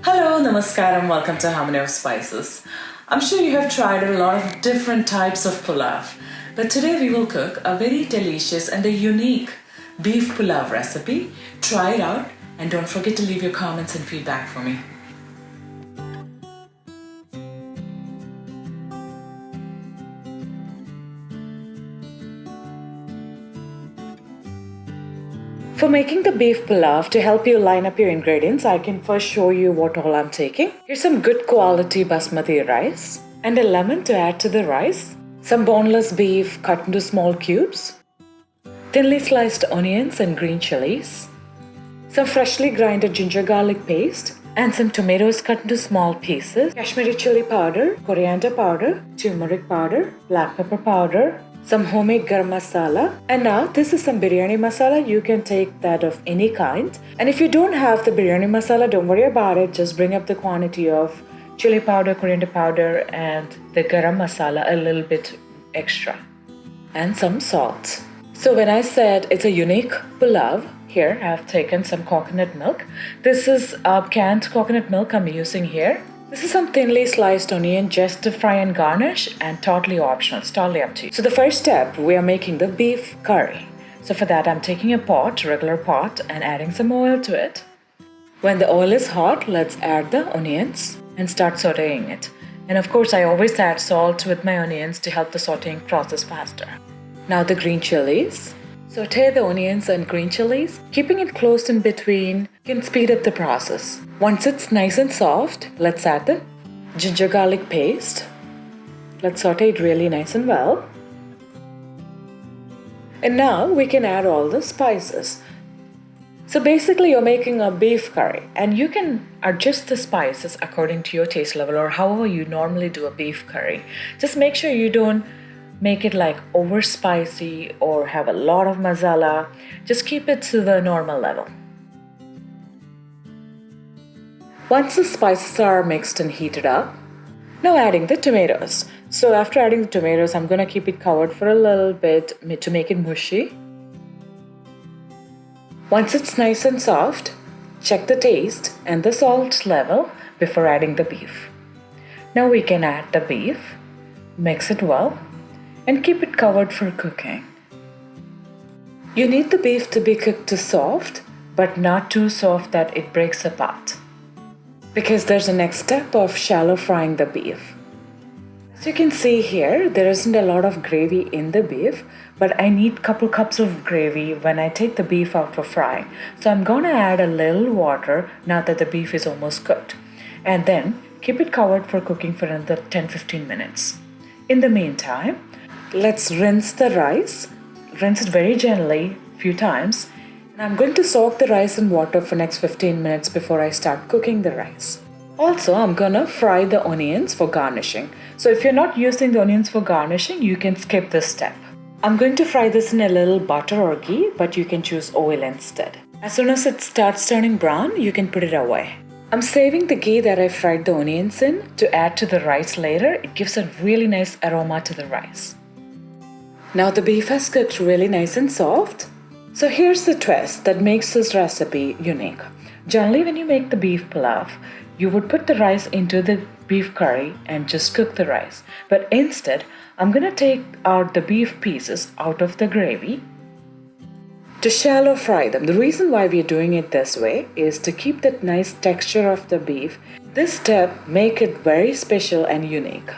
Hello, namaskaram, welcome to Harmony of Spices. I'm sure you have tried a lot of different types of pulao, but today we will cook a very delicious and a unique beef pulao recipe. Try it out and don't forget to leave your comments and feedback for me. For making the beef pulao, to help you line up your ingredients, I can first show you what all I'm taking. Here's some good quality basmati rice and a lemon to add to the rice, some boneless beef cut into small cubes, thinly sliced onions and green chilies, some freshly grinded ginger garlic paste, and some tomatoes cut into small pieces, Kashmiri chili powder, coriander powder, turmeric powder, black pepper powder, some homemade garam masala, and now this is some biryani masala. You can take that of any kind, and if you don't have the biryani masala, don't worry about it. Just bring up the quantity of chili powder, coriander powder, and the garam masala a little bit extra, and some salt. So when I said it's a unique pulao, here I have taken some coconut milk. This is canned coconut milk I'm using here. This is some thinly sliced onion just to fry and garnish, and totally optional. It's totally up to you. So the first step, we are making the beef curry. So for that, I'm taking a pot, regular pot, and adding some oil to it. When the oil is hot, let's add the onions and start sauteing it. And of course, I always add salt with my onions to help the sauteing process faster. Now the green chilies. Saute the onions and green chilies, keeping it close in between can speed up the process. Once it's nice and soft, let's add the ginger garlic paste. Let's saute it really nice and well. And now we can add all the spices. So basically you're making a beef curry, and you can adjust the spices according to your taste level or however you normally do a beef curry. Just make sure you don't make it like over spicy or have a lot of masala. Just keep it to the normal level. Once the spices are mixed and heated up, now adding the tomatoes. So after adding the tomatoes, I'm going to keep it covered for a little bit to make it mushy. Once it's nice and soft, check the taste and the salt level before adding the beef. Now we can add the beef, mix it well, and keep it covered for cooking. You need the beef to be cooked to soft, but not too soft that it breaks apart, because there's a next step of shallow frying the beef. As you can see here, there isn't a lot of gravy in the beef, but I need couple cups of gravy when I take the beef out for frying. So I'm gonna add a little water now that the beef is almost cooked, and then keep it covered for cooking for another 10-15 minutes. In the meantime, let's rinse the rice. Rinse it very gently a few times. And I'm going to soak the rice in water for next 15 minutes before I start cooking the rice. Also, I'm gonna fry the onions for garnishing. So if you're not using the onions for garnishing, you can skip this step. I'm going to fry this in a little butter or ghee, but you can choose oil instead. As soon as it starts turning brown, you can put it away. I'm saving the ghee that I fried the onions in to add to the rice later. It gives a really nice aroma to the rice. Now the beef has cooked really nice and soft. So here's the twist that makes this recipe unique. Generally, when you make the beef pulao, you would put the rice into the beef curry and just cook the rice. But instead, I'm gonna take out the beef pieces out of the gravy to shallow fry them. The reason why we're doing it this way is to keep that nice texture of the beef. This step makes it very special and unique.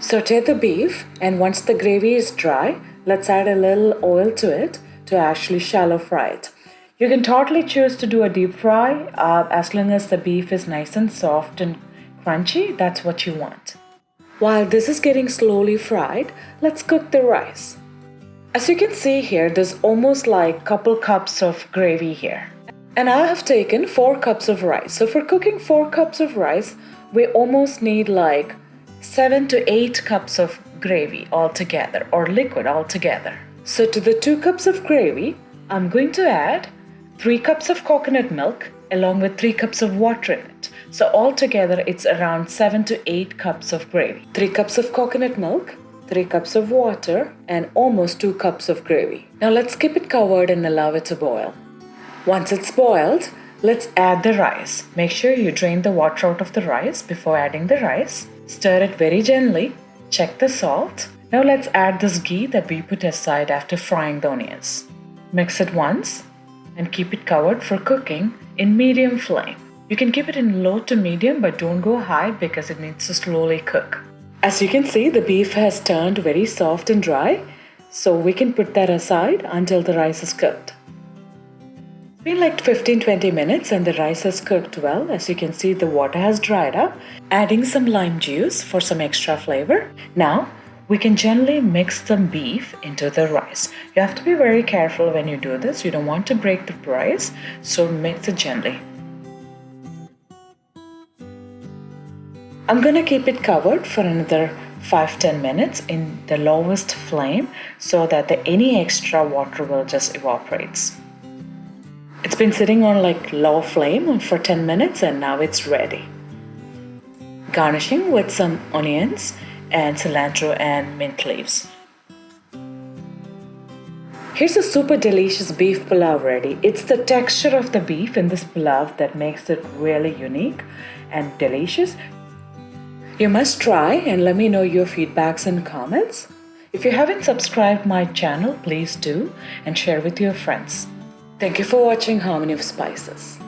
Saute the beef, and once the gravy is dry, let's add a little oil to it to actually shallow fry it. You can totally choose to do a deep fry as long as the beef is nice and soft and crunchy. That's what you want. While this is getting slowly fried, let's cook the rice. As you can see here, there's almost like couple cups of gravy here. And I have taken 4 cups of rice. So for cooking 4 cups of rice, we almost need like 7 to 8 cups of gravy altogether, or liquid altogether. So to the 2 cups of gravy, I'm going to add 3 cups of coconut milk along with 3 cups of water in it. So altogether it's around 7 to 8 cups of gravy. 3 cups of coconut milk, 3 cups of water, and almost 2 cups of gravy. Now let's keep it covered and allow it to boil. Once it's boiled, let's add the rice. Make sure you drain the water out of the rice before adding the rice. Stir it very gently. Check the salt. Now let's add this ghee that we put aside after frying the onions. Mix it once and keep it covered for cooking in medium flame. You can keep it in low to medium, but don't go high because it needs to slowly cook. As you can see, the beef has turned very soft and dry, so we can put that aside until the rice is cooked. It's been like 15-20 minutes and the rice has cooked well. As you can see, the water has dried up. Adding some lime juice for some extra flavor. Now, we can gently mix the beef into the rice. You have to be very careful when you do this. You don't want to break the rice, so mix it gently. I'm gonna keep it covered for another 5-10 minutes in the lowest flame so that any extra water will just evaporate. It's been sitting on like low flame for 10 minutes and now it's ready. Garnishing with some onions and cilantro and mint leaves. Here's a super delicious beef pulao ready. It's the texture of the beef in this pulao that makes it really unique and delicious. You must try and let me know your feedbacks and comments. If you haven't subscribed my channel, please do and share with your friends. Thank you for watching Harmony of Spices.